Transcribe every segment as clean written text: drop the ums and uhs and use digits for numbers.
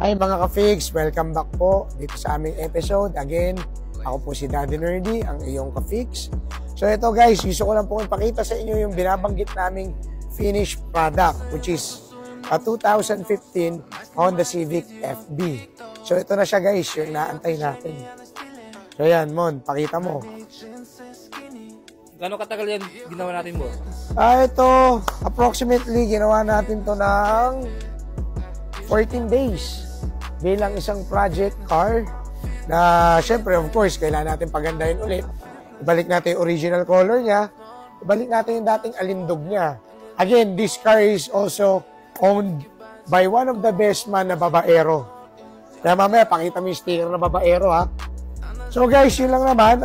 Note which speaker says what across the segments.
Speaker 1: Hi mga ka-fix, welcome back po dito sa aming episode. Again, ako po si Daddy Nerdy, ang iyong ka-fix. So ito guys, gusto ko lang po ipakita sa inyo yung binabanggit naming finished product, which is a 2015 Honda Civic FB. So ito na siya guys, yung naantay natin. So yan, Mon, pakita mo.
Speaker 2: Gano'ng katagal yan ginawa natin, boss?
Speaker 1: Ito, approximately ginawa natin to ng 14 days bilang isang project car na syempre of course kailangan natin pagandahin ulit. Ibalik natin yung original color niya, ibalik natin yung dating alindog niya. Again, this car is also owned by one of the best man na babaero. Kaya mamaya pakita mo yung sticker na babaero ha. So guys, yun lang naman,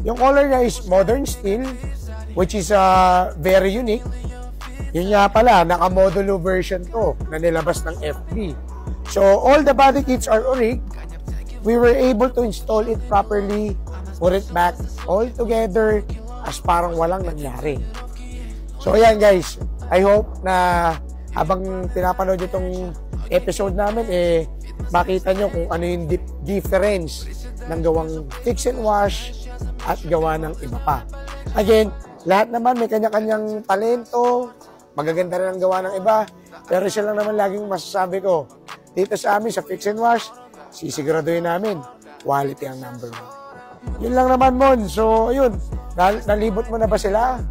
Speaker 1: yung color niya is modern steel, which is very unique. Yun nga pala, naka-modulo version to na nilabas ng FB. So, all the body kits are orig. We were able to install it properly, put it back all together as parang walang nangyari. So, ayan guys. I hope na habang pinapanood nyo itong episode namin, makita nyo kung ano yung difference ng gawang fix and wash at gawa ng iba pa. Again, lahat naman may kanya-kanyang talento, magaganda rin ang gawa ng iba, pero siya lang naman laging masasabi ko, dito sa amin sa fix and wash, sisiguraduhin namin, quality ang number 1. Yun lang naman, Mon. So, yun, nalibot mo na ba sila?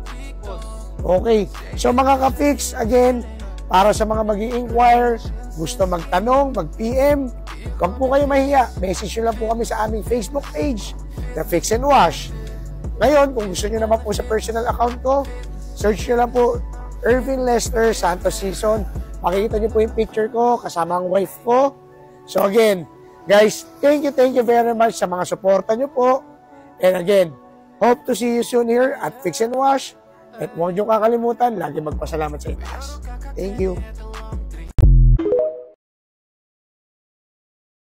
Speaker 1: Okay. So, mga ka-fix, again, para sa mga mag-i-inquire, gusto magtanong, mag-PM, kung po kayo mahiya, message nyo lang po kami sa aming Facebook page, na Fix and Wash. Ngayon, kung gusto nyo naman po sa personal account ko, search nyo lang po Irvin Lester Santos Season. Makikita niyo po yung picture ko kasama ang wife ko. So again, guys, thank you very much sa mga suporta niyo po. And again, hope to see you soon here at Fix and Wash. At huwag niyo kakalimutan, lagi magpasalamat sa itaas. Thank you.